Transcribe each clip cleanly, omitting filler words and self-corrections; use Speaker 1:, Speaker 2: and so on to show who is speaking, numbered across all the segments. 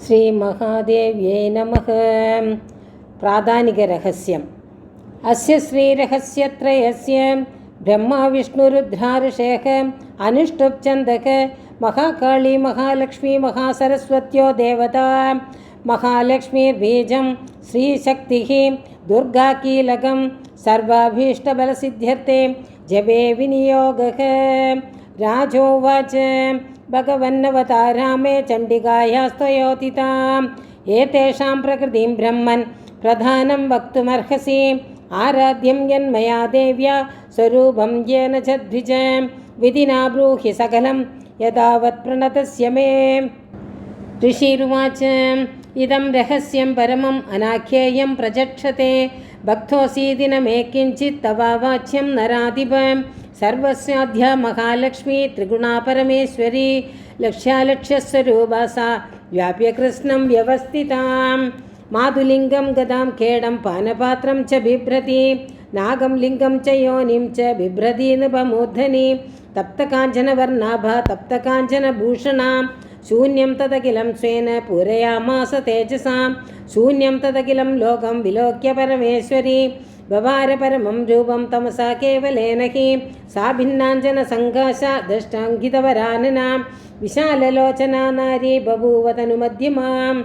Speaker 1: श्री महादेव्यै नमः। प्रादानिकरहस्यम्। अस्य श्रीरहस्यत्रयस्य ब्रह्मा विष्णुरुद्राऋषेः अनुष्टुप् छन्दः महाकाली महालक्ष्मी महासरस्वत्यो देवता। महालक्ष्मीर्बीजं श्रीशक्तिः दुर्गा कीलकं सर्वाभीष्टबलसिद्ध्यर्थे जपे विनियोगः। राजोवाच भगवन्नवतारा मे चण्डिकायास्त्वयोतिताम् एतेषां प्रकृतिं ब्रह्मन् प्रधानं वक्तुमर्हसि। आराध्यं यन्मया देव्या स्वरूपं येन च द्विज विधिना ब्रूहि सकलं यदावत् प्रणतस्य मे। ऋषिरुवाच इदं रहस्यं परमम् अनाख्येयं प्रचक्षते भक्तोऽसीदि न मे किञ्चित् तवावाच्यं नराधिप। सर्वस्याद्या महालक्ष्मी त्रिगुणा परमेश्वरी लक्ष्यालक्ष्यस्वरूपा सा व्याप्य कृष्णं व्यवस्थितां। माधुलिङ्गं गदां खेडं पानपात्रं च बिभ्रति नागं लिङ्गं च योनिं च बिभ्रति नृपमूर्धनि। तप्तकाञ्चनवर्णाभा तप्तकाञ्चनभूषणां शून्यं तदखिलं स्वेन पूरयामास तेजसां। शून्यं तदखिलं लोकं विलोक्य परमेश्वरी भवार परमं रूपं तमसा केवलेन हि सा भिन्नाञ्जनसङ्काशा दष्टाङ्गितवराननां विशाललोचना नारी बभूव तनुमध्यमाम्।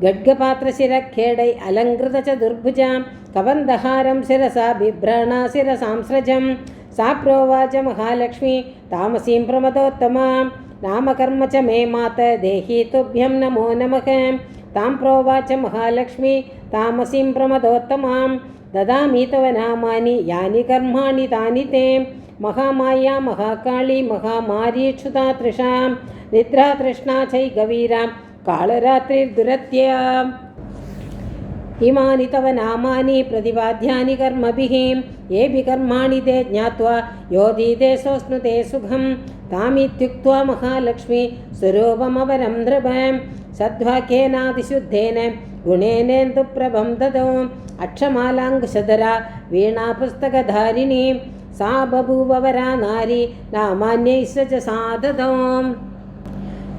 Speaker 1: गड्गपात्रशिरखेडै अलङ्कृतचतुर्भुजां कबन्धहारं शिरसा बिभ्राणा शिरसांस्रजं। सा प्रोवाच महालक्ष्मी तामसीं प्रमदोत्तमां नामकर्म च मे मात देहि तुभ्यं नमो नमः। तां प्रोवाच महालक्ष्मी तामसीं प्रमदोत्तमां ददामि तव नामानि यानि कर्माणि तानि ते। महामाया महाकाली महामारीक्षुता तृषां निद्रा तृष्णा चैकवीरां कालरात्रिर्दुरत्या। इमानि तव नामानि प्रतिपाद्यानि कर्मभिः येऽपि कर्माणि ते ज्ञात्वा योधीते सोऽश्नुते सुखं। तामित्युक्त्वा महालक्ष्मी स्वरूपमवरं नृप सद्वाक्येनातिशुद्धेन गुणेनेन्दुप्रभं ददौ। अक्षमालाङ्कुशधरा वीणापुस्तकधारिणी सा बभूव वरा नारी नामान्यैश्च च साददौ।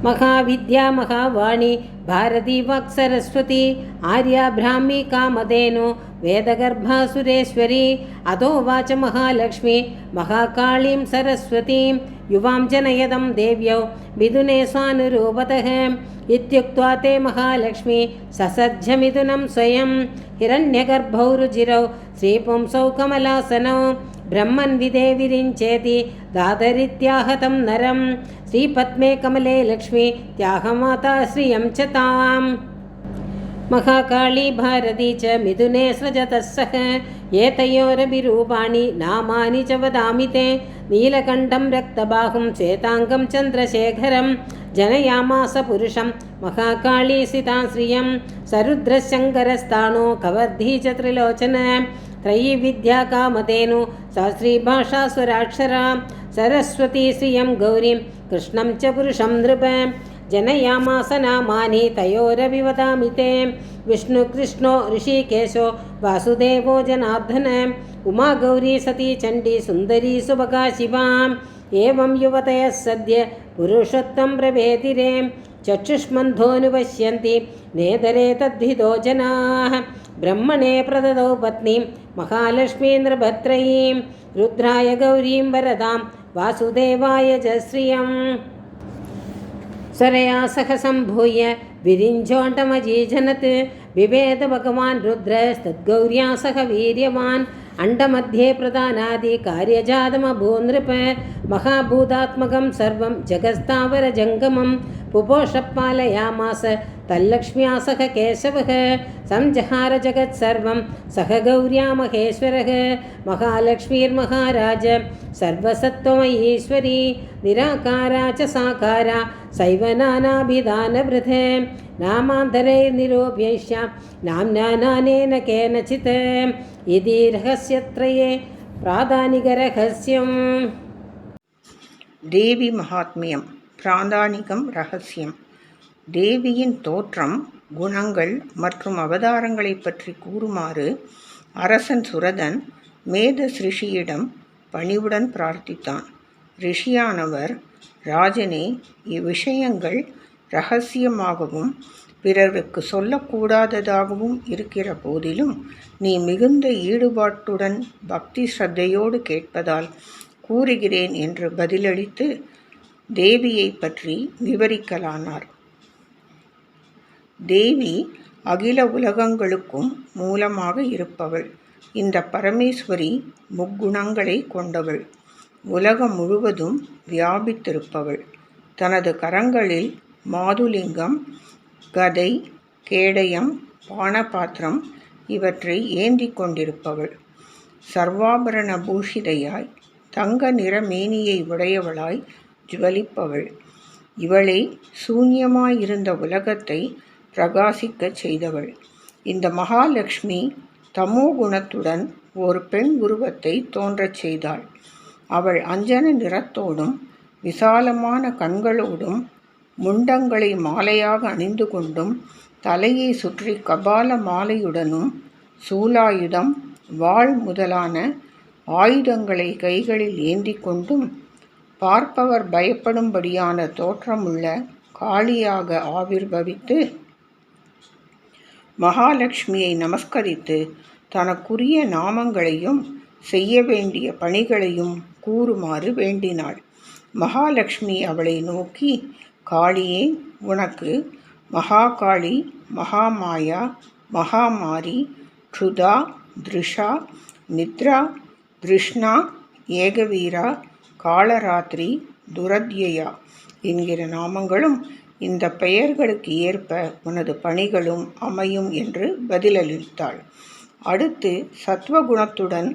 Speaker 1: महाविद्या महावाणी भारती वाक्सरस्वती आर्या ब्राह्मी कामधेनु वेदगर्भा सुरेश्वरी। अधोवाच महालक्ष्मी महाकालीं सरस्वतीं युवां जनयदं देव्यौ मिथुने स्वानुरूपतः। इत्युक्त्वा ते महालक्ष्मी ससज्ज मिथुनं स्वयं हिरण्यगर्भौ रुचिरौ श्रीपुंसौ कमलासनौ। ब्रह्मन् विदे विरिञ्चेति दादरित्याहतं नरं श्रीपद्मे कमले लक्ष्मी त्यागमाता श्रियं च ताम्। महाकाली भारती च मिथुने सृजतः सह एतयोरभिरूपाणि नामानि च वदामि ते। नीलकण्ठं रक्तबाहुं श्वेताङ्गं चन्द्रशेखरं जनयामास पुरुषं महाकाली सिता श्रियं। सरुद्रशङ्करस्थाणो कवर्धी च त्रिलोचन त्रयी विद्या कामधेनु सहस्री भाषा स्वराक्षरा। सरस्वती श्रियं गौरीं कृष्णं च पुरुषं नृप जनयामास नामानि तयोरभिवदामि ते। विष्णुकृष्णो ऋषिकेशो वासुदेवो जनार्दन उमा गौरी सती चण्डी सुन्दरी सुभगा शिवाम्। एवं युवतयः सद्य पुरुषोत्तं प्रभेदिरे चक्षुष्मन्धोऽनुपश्यन्ति नेदरे तद्धितो जनाः। ब्रह्मणे प्रददौ पत्नीं महालक्ष्मीन्द्रभद्रयीं रुद्राय गौरीं वरदां वासुदेवाय च श्रियम्। स्वरया सह सम्भूय विरिञ्चोण्डमजीजनत् बिभेद भगवान् रुद्रस्तद्गौर्या सह वीर्यवान्। अण्डमध्ये प्रधानादि कार्यजातमभूनृप महाभूतात्मकं सर्वं जगत्स्थावरजङ्गमं पुपोषपालयामास तल्लक्ष्म्या सह केशवः। संजहार जगत्सर्वं सह गौर्या महेश्वरः। महालक्ष्मीर्महाराज सर्वसत्त्वमयीश्वरी निराकारा च साकारा सैव नानाभिधानभृत् नामान्तरैर्निरूप्यैष्य नाम्ना नानेन केनचित्। इति रहस्यत्रये प्रादानिकरहस्यम्।
Speaker 2: தேவி மகாத்மியம். பிராதானிகம் ரகசியம். தேவியின் தோற்றம், குணங்கள் மற்றும் அவதாரங்களை பற்றி கூறுமாறு அரசன் சுரதன் மேதஸ் ரிஷியிடம் பணிவுடன் பிரார்த்தித்தான். ரிஷியானவர், ராஜனே, இவ்விஷயங்கள் இரகசியமாகவும் பிறருக்கு சொல்லக்கூடாததாகவும் இருக்கிற போதிலும் நீ மிகுந்த ஈடுபாட்டுடன் பக்தி ஸ்ரத்தையோடு கேட்பதால் கூறுகிறேன் என்று பதிலளித்து தேவியை பற்றி விவரிக்கலானார். தேவி அகில உலகங்களுக்கும் மூலமாக இருப்பவள். இந்த பரமேஸ்வரி முக்குணங்களை கொண்டவள். உலகம் முழுவதும் வியாபித்திருப்பவள். தனது கரங்களில் மாதுலிங்கம், கதை, கேடயம், பானபாத்திரம் இவற்றை ஏந்தி கொண்டிருப்பவள். சர்வாபரண பூஷிதையாய் தங்க நிறமேனியை உடையவளாய் ஜுவலிப்பவள். இவளே சூன்யமாயிருந்த உலகத்தை பிரகாசிக்கச் செய்தவள். இந்த மகாலட்சுமி தமோ குணத்துடன் ஒரு பெண் உருவத்தை தோன்றச் செய்தாள். அவள் அஞ்சன நிறத்தோடும் விசாலமான கண்களோடும் முண்டங்களை மாலையாக அணிந்து கொண்டும் தலையை சுற்றி கபால மாலையுடனும் சூலாயுதம், வாள் முதலான ஆயுதங்களை கைகளில் ஏந்தி கொண்டும் பார்ப்பவர் பயப்படும்படியான தோற்றமுள்ள காளியாக ஆவிர்பவித்து மகாலட்சுமியை நமஸ்கரித்து தனக்குரிய நாமங்களையும் செய்ய வேண்டிய பணிகளையும் கூறுமாறு வேண்டினாள். மகாலட்சுமி அவளை நோக்கி, காளியே, உனக்கு மகாகாளி, மகாமாயா, மகாமாரி, க்ஷுதா, திருஷா, நித்ரா, திருஷ்ணா, ஏகவீரா, காளராத்திரி, துரத்யயா என்கிற நாமங்களும் இந்த பெயர்களுக்கு ஏற்ப உனது பணிகளும் அமையும் என்று பதிலளித்தாள். அடுத்து சத்வகுணத்துடன்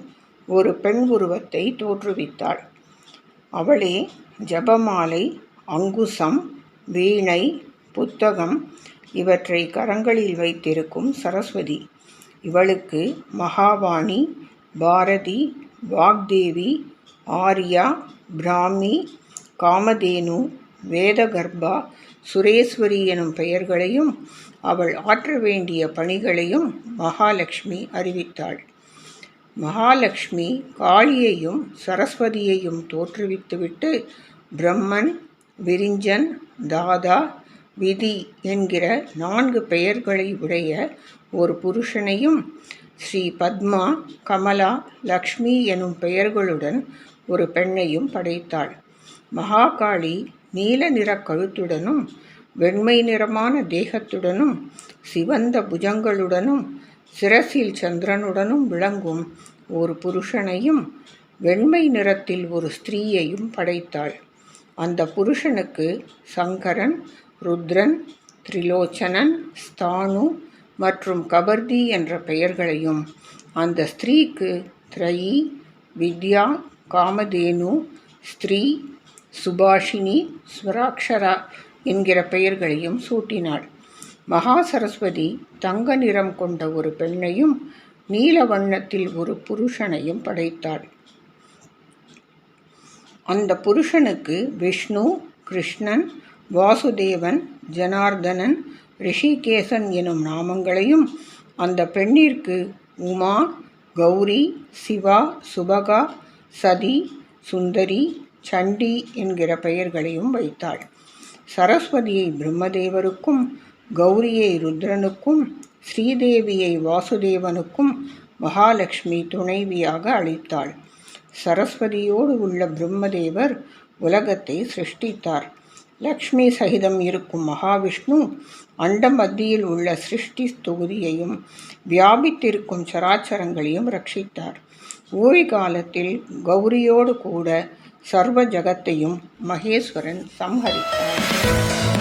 Speaker 2: ஒரு பெண் உருவத்தை தோற்றுவித்தாள். அவளே ஜபமாலை, அங்குசம், வீணை, புத்தகம் இவற்றை கரங்களில் வைத்திருக்கும் சரஸ்வதி. இவளுக்கு மகாவாணி, பாரதி, வாக்தேவி, ஆர்யா, பிராமி, காமதேனு, வேதகர்பா, சுரேஸ்வரி எனும் பெயர்களையும் அவள் ஆற்ற வேண்டிய பணிகளையும் மகாலட்சுமி அறிவித்தாள். மகாலட்சுமி காளியையும் சரஸ்வதியையும் தோற்றுவித்துவிட்டு பிரம்மன், விரிஞ்சன், தாதா, விதி என்கிற 4 பெயர்களை உடைய ஒரு புருஷனையும் ஸ்ரீ பத்மா, கமலா, லக்ஷ்மி எனும் பெயர்களுடன் ஒரு பெண்ணையும் படைத்தாள். மகாகாளி நீல நிற கழுத்துடனும் வெண்மை நிறமான தேகத்துடனும் சிவந்த புஜங்களுடனும் சிரசில் சந்திரனுடனும் விளங்கும் ஒரு புருஷனையும் வெண்மை நிறத்தில் ஒரு ஸ்திரீயையும் படைத்தாள். அந்த புருஷனுக்கு சங்கரன், ருத்ரன், திரிலோச்சனன், ஸ்தானு மற்றும் கபர்தி என்ற பெயர்களையும், அந்த ஸ்திரீக்கு திரயி, வித்யா, காமதேனு, ஸ்திரீ, சுபாஷினி, ஸ்வராக்ஷரா என்கிற பெயர்களையும் சூட்டினாள். மகா சரஸ்வதி தங்க நிறம் கொண்ட ஒரு பெண்ணையும் நீல வண்ணத்தில் ஒரு புருஷனையும் படைத்தாள். அந்த புருஷனுக்கு விஷ்ணு, கிருஷ்ணன், வாசுதேவன், ஜனார்தனன், ரிஷிகேசன் எனும் நாமங்களையும், அந்த பெண்ணிற்கு உமா, கௌரி, சிவா, சுபகா, சதி, சுந்தரி, சண்டி என்கிற பெயர்களையும் வைத்தாள். சரஸ்வதியை பிரம்மதேவருக்கும், கௌரியை ருத்ரனுக்கும், ஸ்ரீதேவியை வாசுதேவனுக்கும் மகாலட்சுமி துணைவியாக அளித்தாள். சரஸ்வதியோடு உள்ள பிரம்மதேவர் உலகத்தை சிருஷ்டித்தார். லக்ஷ்மி சகிதம் இருக்கும் மகாவிஷ்ணு அண்ட மத்தியில் உள்ள சிருஷ்டி தொகுதியையும் வியாபித்திருக்கும் சராச்சரங்களையும் ரட்சித்தார். ஓய் காலத்தில் கௌரியோடு கூட சர்வ ஜகத்தையும் மகேஸ்வரன் சம்ஹரித்தார்.